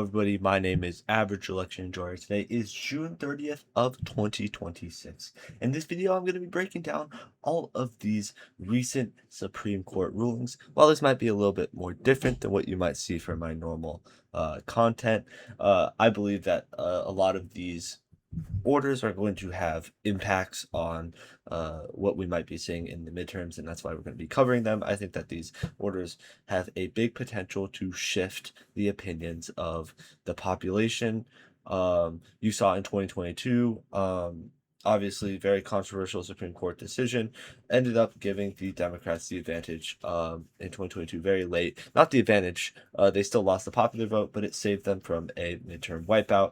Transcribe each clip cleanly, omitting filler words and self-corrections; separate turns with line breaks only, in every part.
everybody, my name is Average Election Enjoyer. Today is June 30th of 2026. In this video, I'm going to be breaking down all of these recent Supreme Court rulings. While this might be a little bit more different than what you might see from my normal content, I believe that a lot of these orders are going to have impacts on what we might be seeing in the midterms, and that's why we're going to be covering them. I think that these orders have a big potential to shift the opinions of the population. You saw in 2022, obviously, very controversial Supreme Court decision ended up giving the Democrats the advantage in 2022 very late. Not the advantage, they still lost the popular vote, but it saved them from a midterm wipeout.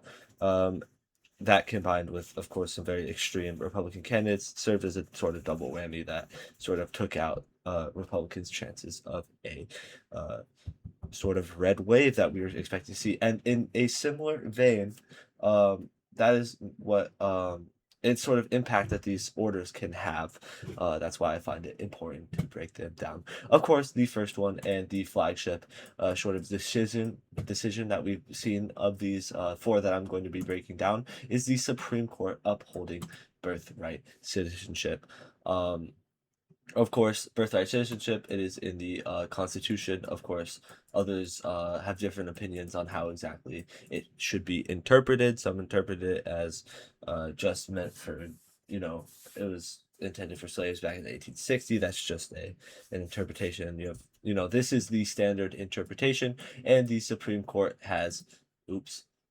That combined with, of course, some very extreme Republican candidates served as a sort of double whammy that sort of took out Republicans' chances of a sort of red wave that we were expecting to see. And in a similar vein, that is what it's sort of impact that these orders can have. That's why I find it important to break them down. Of course, the first one and the flagship sort of decision that we've seen of these four that I'm going to be breaking down is the Supreme Court upholding birthright citizenship. Of course, birthright citizenship, it is in the Constitution. Of course, others have different opinions on how exactly it should be interpreted. Some interpret it as just meant for, it was intended for slaves back in the 1860s. That's just an interpretation. This is the standard interpretation, and the Supreme Court has,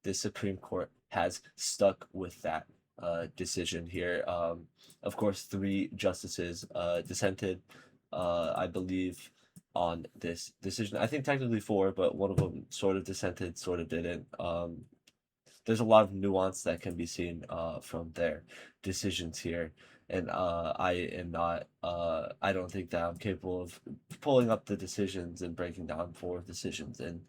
the Supreme Court has stuck with that decision here. Of course, three justices dissented, I believe, on this decision. I think technically four, but one of them sort of dissented, sort of didn't. There's a lot of nuance that can be seen from their decisions here. And I don't think that I'm capable of pulling up the decisions and breaking down four decisions in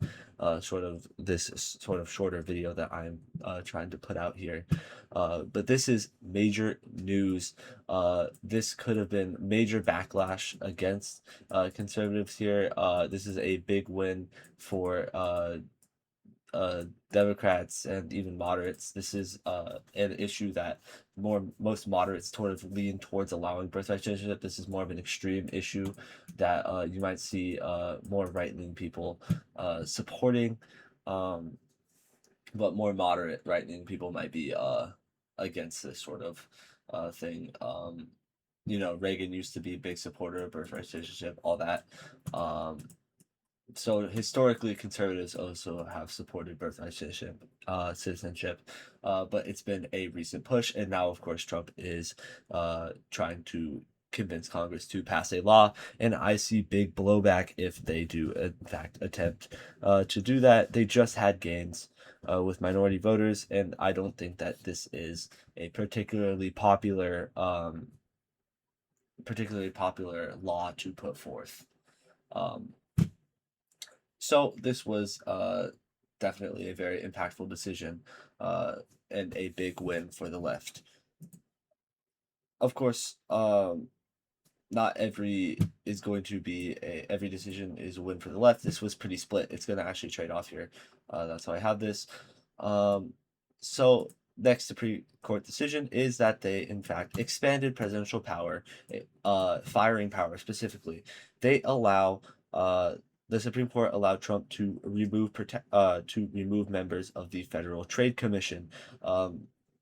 sort of this sort of shorter video that I'm trying to put out here. But this is major news. This could have been major backlash against conservatives here. This is a big win for Democrats and even moderates. This is an issue that most moderates sort of lean towards allowing birthright citizenship. This is more of an extreme issue that you might see more right-leaning people supporting, but more moderate right-leaning people might be against this sort of thing. Reagan used to be a big supporter of birthright citizenship, all that. So historically, conservatives also have supported birthright citizenship, but it's been a recent push, and now, of course, Trump is trying to convince Congress to pass a law, and I see big blowback if they do, in fact, attempt to do that. They just had gains with minority voters, and I don't think that this is a particularly popular law to put forth. So this was definitely a very impactful decision and a big win for the left. Of course, not every is going to be every decision is a win for the left. This was pretty split. It's going to actually trade off here. That's why I have this. So next Supreme Court decision is that they, in fact, expanded presidential power, firing power specifically. They allow the Supreme Court allowed Trump to remove members of the Federal Trade Commission.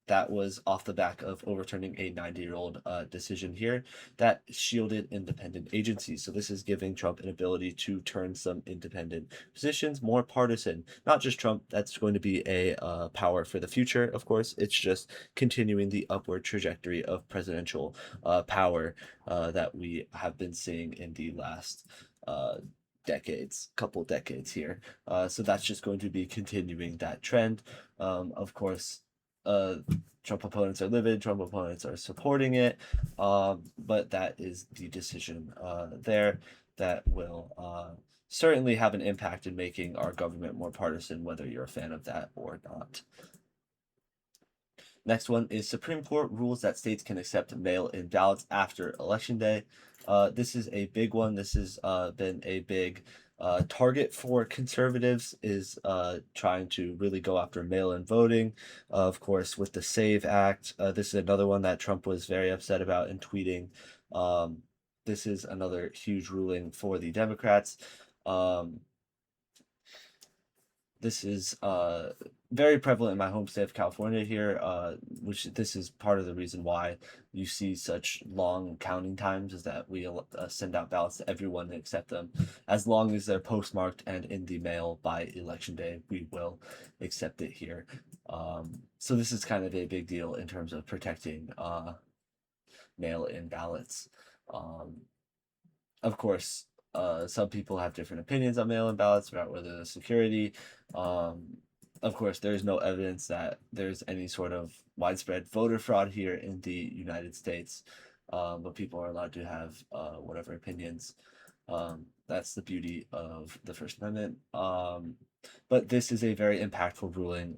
That was off the back of overturning a 90-year-old decision here that shielded independent agencies. So this is giving Trump an ability to turn some independent positions more partisan. Not just Trump, that's going to be a power for the future, of course. It's just continuing the upward trajectory of presidential power that we have been seeing in the last couple decades here. So that's just going to be continuing that trend. Of course, Trump opponents are livid, Trump opponents are supporting it, but that is the decision there that will certainly have an impact in making our government more partisan, whether you're a fan of that or not. Next one is Supreme Court rules that states can accept mail-in ballots after Election Day. This is a big one. This has been a big target for conservatives is trying to really go after mail-in voting. Of course, with the SAVE Act, this is another one that Trump was very upset about in tweeting. This is another huge ruling for the Democrats. This is very prevalent in my home state of California here, which this is part of the reason why you see such long counting times, is that we send out ballots to everyone and accept them. As long as they're postmarked and in the mail by election day, we will accept it here. So this is kind of a big deal in terms of protecting mail-in ballots. Of course, some people have different opinions on mail-in ballots about whether the security. Of course, there's no evidence that there's any sort of widespread voter fraud here in the United States, but people are allowed to have whatever opinions. That's the beauty of the First Amendment. But this is a very impactful ruling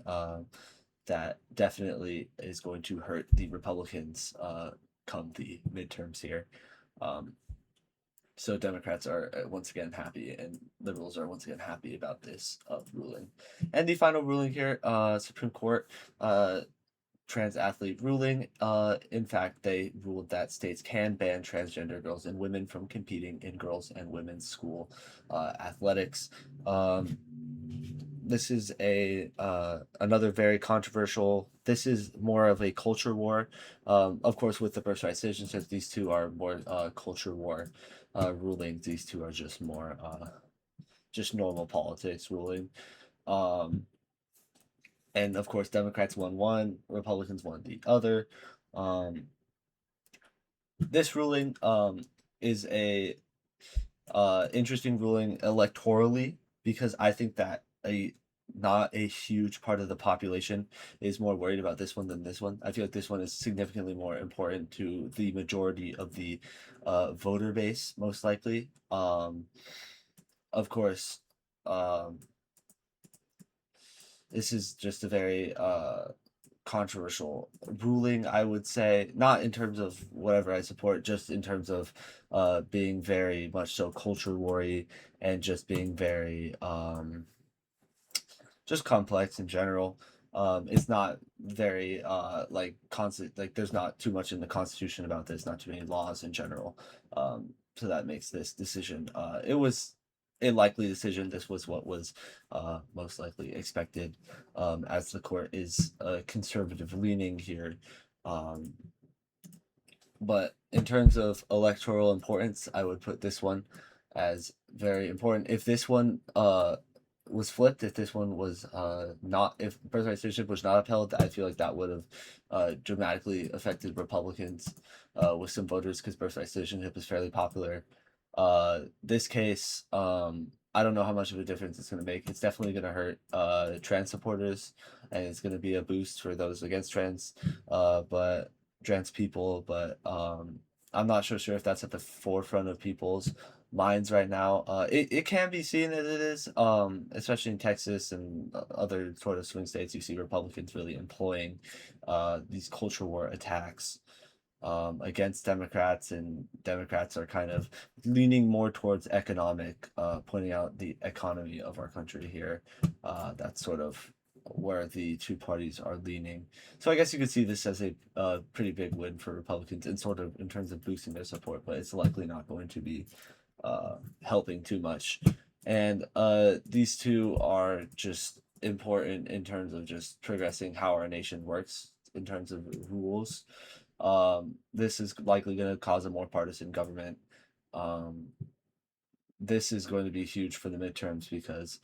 that definitely is going to hurt the Republicans come the midterms here. So Democrats are once again happy, and liberals are once again happy about this ruling. And the final ruling here, Supreme Court, trans athlete ruling. In fact, they ruled that states can ban transgender girls and women from competing in girls and women's school athletics. This is a another very controversial. This is more of a culture war. Of course, with the birthright citizenship, these two are more culture war rulings. These two are just more just normal politics ruling. And of course, Democrats won one, Republicans won the other. This ruling is a interesting ruling electorally, because I think that not a huge part of the population is more worried about this one than this one. I feel like this one is significantly more important to the majority of the voter base, most likely. Of course, this is just a very controversial ruling, I would say, not in terms of whatever I support, just in terms of being very much so culture war-y, and just being very just complex in general. It's not very like constant, like there's not too much in the Constitution about this, not too many laws in general. So that makes this decision, it was a likely decision. This was what was most likely expected, as the court is conservative leaning here. But in terms of electoral importance, I would put this one as very important. If this one was flipped, if this one was not, if birthright citizenship was not upheld, I feel like that would have dramatically affected Republicans with some voters, because birthright citizenship is fairly popular. This case, I don't know how much of a difference it's going to make. It's definitely going to hurt trans supporters, and it's going to be a boost for those against but trans people. But I'm not sure if that's at the forefront of people's minds right now. It can be seen that it is, especially in Texas and other sort of swing states. You see Republicans really employing these culture war attacks against Democrats, and Democrats are kind of leaning more towards economic, pointing out the economy of our country here. That's sort of where the two parties are leaning. So I guess you could see this as a pretty big win for Republicans, in sort of in terms of boosting their support, but it's likely not going to be helping too much. And these two are just important in terms of just progressing how our nation works in terms of rules. This is likely going to cause a more partisan government. This is going to be huge for the midterms, because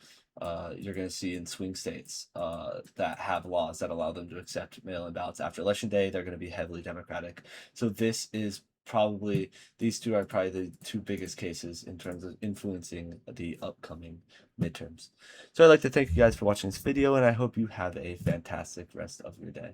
you're going to see in swing states that have laws that allow them to accept mail-in ballots after election day, they're going to be heavily Democratic. So this is probably, these two are probably the two biggest cases in terms of influencing the upcoming midterms. So I'd like to thank you guys for watching this video, and I hope you have a fantastic rest of your day.